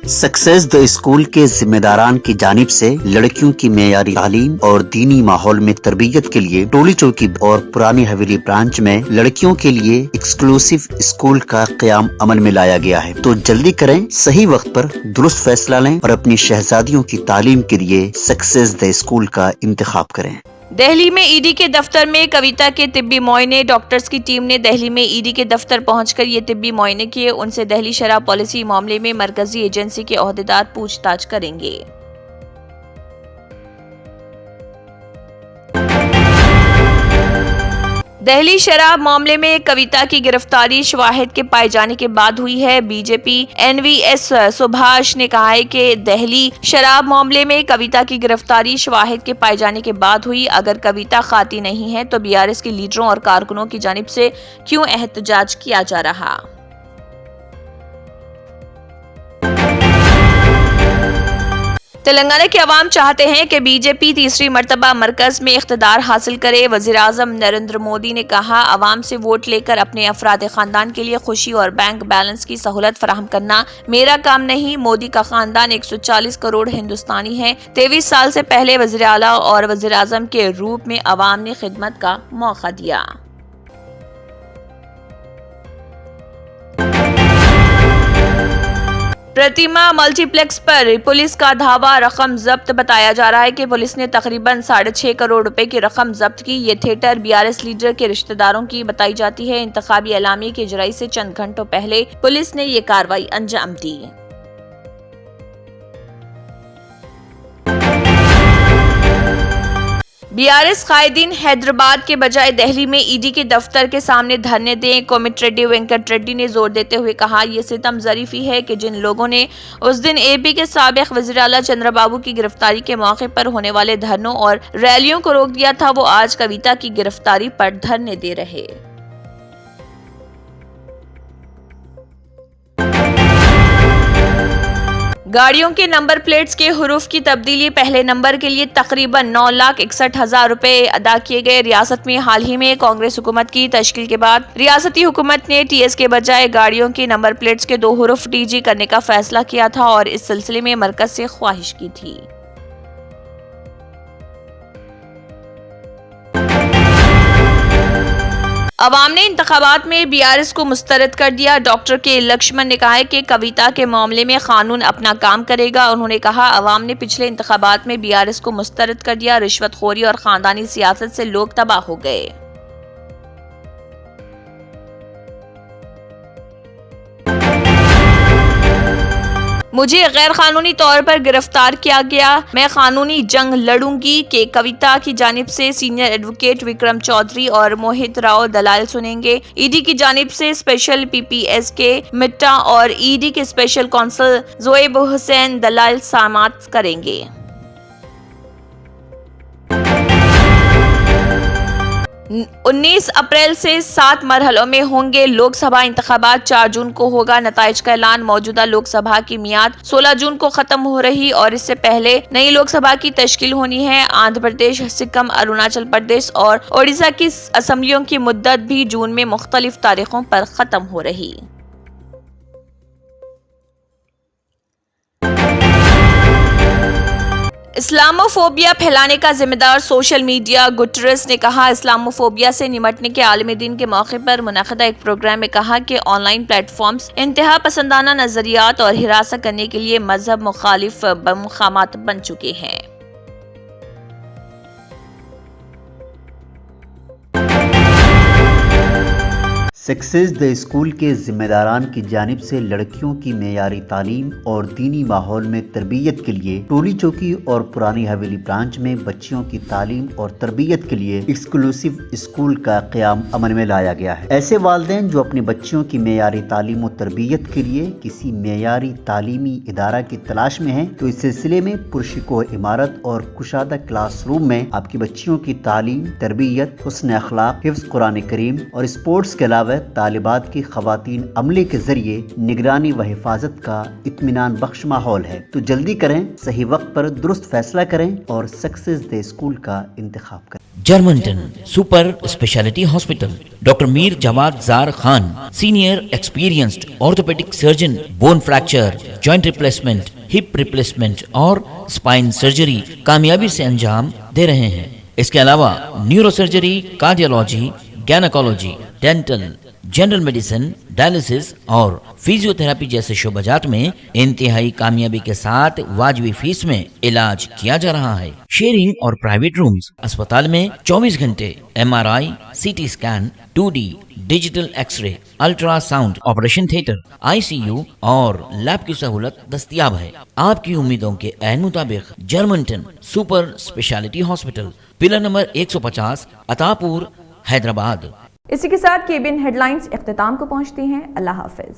Success the school के जिम्मेदारान की जानिब से लड़कियों की मेयारी तालीम और दीनी माहौल में तरबियत के लिए टोली चौकी और पुरानी हवेली ब्रांच में लड़कियों के लिए एक्सक्लूसिव स्कूल का क़याम अमल में लाया गया है। तो जल्दी करें, सही वक्त पर दुरुस्त फैसला लें और अपनी शहजादियों की तालीम के लिए सक्सेस द स्कूल का इंतखाब करें। दिल्ली में ईडी के दफ्तर में कविता के तिब्बी मुआयने। डॉक्टर्स की टीम ने दिल्ली में ईडी के दफ्तर पहुंचकर ये तिब्बी मुआयने किए। उनसे दिल्ली शराब पॉलिसी मामले में मरकजी एजेंसी के ओहदेदार पूछताछ करेंगे। दिल्ली शराब मामले में कविता की गिरफ्तारी शवाहिद के पाए जाने के बाद हुई है। बीजेपी एनवीएस सुभाष ने कहा है कि दिल्ली शराब मामले में कविता की गिरफ्तारी शवाहिद के पाए जाने के बाद हुई। अगर कविता खाती नहीं है तो बीआरएस के लीडरों और कारकुनों की जानिब से क्यों एहतजाज किया जा रहा। तेलंगाना के अवाम चाहते हैं कि बीजेपी तीसरी मर्तबा मरकज में इख्तिदार हासिल करे। वज़ीर-ए-आज़म नरेंद्र मोदी ने कहा, अवाम से वोट लेकर अपने अफराद खानदान के लिए खुशी और बैंक बैलेंस की सहूलत फराहम करना मेरा काम नहीं। मोदी का खानदान 140 करोड़ हिंदुस्तानी है। 23 साल से पहले वज़ीर आला और वज़ीर-ए-आज़म के रूप में अवाम ने खिदमत का मौका दिया। प्रतिमा मल्टीप्लेक्स पर पुलिस का धावा, रकम जब्त। बताया जा रहा है कि पुलिस ने तकरीबन 6.5 करोड़ रुपए की रकम जब्त की। ये थिएटर बीआरएस लीडर के रिश्तेदारों की बताई जाती है। इंतखाबी एलामी के इजराई से चंद घंटों पहले पुलिस ने ये कार्रवाई अंजाम दी। बीआरएस कायदीन हैदराबाद के बजाय दिल्ली में ईडी के दफ्तर के सामने धरने दें। कोमिटिरेड्डी वेंकट रेड्डी ने जोर देते हुए कहा, यह सितम ज़रीफी है कि जिन लोगों ने उस दिन एपी के साबिक वज़ीर आला चंद्रबाबू की गिरफ्तारी के मौके पर होने वाले धरनों और रैलियों को रोक दिया था, वो आज कविता की गिरफ्तारी पर धरने दे रहे। गाड़ियों के नंबर प्लेट्स के हुरूफ की तब्दीली, पहले नंबर के लिए तकरीबन 9,61,000 रुपए अदा किए गए। रियासत में हाल ही में कांग्रेस हुकूमत की तश्कील के बाद रियासती हुकूमत ने टीएस के बजाय गाड़ियों के नंबर प्लेट्स के 2 हुरूफ टीजी करने का फैसला किया था और इस सिलसिले में मरकज से ख्वाहिश की थी। अवाम ने इंतखाबात में बीआरएस को मुस्तरद कर दिया। डॉक्टर के लक्ष्मण ने कहा है कि कविता के मामले में कानून अपना काम करेगा। उन्होंने कहा, अवाम ने पिछले इंतखाबात में बीआरएस को मुस्तरद कर दिया। रिश्वतखोरी और खानदानी सियासत से लोग तबाह हो गए। मुझे गैर कानूनी तौर पर गिरफ्तार किया गया, मैं कानूनी जंग लड़ूंगी के कविता की जानिब से सीनियर एडवोकेट विक्रम चौधरी और मोहित राव दलाल सुनेंगे। ईडी की जानिब से स्पेशल पीपीएस के मिट्टा और ईडी के स्पेशल काउंसिल जोएब हुसैन दलाल समाअत करेंगे। 19 अप्रैल से 7 मरहलों में होंगे लोकसभा इंतखाबात। 4 जून को होगा नताइज का ऐलान। मौजूदा लोकसभा की मियाद 16 जून को खत्म हो रही और इससे पहले नई लोकसभा की तश्कील होनी है। आंध्र प्रदेश, सिक्किम, अरुणाचल प्रदेश और ओडिशा की असम्बलियों की मुद्दत भी जून में मुख्तलिफ तारीखों पर खत्म हो रही। इस्लामोफोबिया फैलाने का जिम्मेदार सोशल मीडिया। गुटरेस ने कहा, इस्लामोफोबिया से निमटने के आलमी दिन के मौके पर मुनक़दा एक प्रोग्राम में कहा कि ऑनलाइन प्लेटफॉर्म्स इंतहा पसंदाना नजरियात और हिरासत करने के लिए मजहब मुखालिफ मकामात बन चुके हैं। सक्सेस द स्कूल के जिम्मेदारान की जानिब से लड़कियों की मेयारी तालीम और दीनी माहौल में तरबियत के लिए टोली चौकी और पुरानी हवेली ब्रांच में बच्चियों की तालीम और तरबियत के लिए एक्सक्लूसिव स्कूल का क़याम अमल में लाया गया है। ऐसे वालिदैन जो अपने बच्चियों की मेयारी तालीम और तरबियत के लिए किसी मेयारी तालीमी इदारा की तलाश में है, तो इस सिलसिले में पुरशिकोह इमारत और कुशादा क्लासरूम में आपकी बच्चियों की तालीम, तरबियत, हुस्न अखलाक, हिफ्ज़ कुरान करीम और स्पोर्ट्स के अलावा तालिबात की खवातीन अमले के जरिए निगरानी व हिफाजत का इत्मीनान बख्श माहौल है। तो जल्दी करें, सही वक्त पर दुरुस्त फैसला करें और सक्सेस द स्कूल का इंतखाब करें। Germanten super speciality hospital, doctor Mir Jawad Zar Khan, senior experienced orthopaedic surgeon, bone fracture, joint replacement, hip replacement और स्पाइन सर्जरी कामयाबी से अंजाम दे रहे हैं। इसके अलावा neuro surgery, cardiology, gynaecology, dental, general medicine, dialysis और फिजियोथेरेपी जैसे शोबाजात में इंतहाई कामयाबी के साथ वाजबी फीस में इलाज किया जा रहा है। शेयरिंग और प्राइवेट रूम्स, अस्पताल में 24 घंटे MRI, CT scan, 2D digital x-ray, ultrasound, operation theatre, ICU और लैब की सहूलत दस्तयाब है। आपकी उम्मीदों के ऐन मुताबिक Germanten super speciality hospital, pillar number 150, Attapur, Hyderabad. इसी के साथ केबिन हेडलाइंस इख्तिताम को पहुंचती हैं। अल्लाह हाफिज।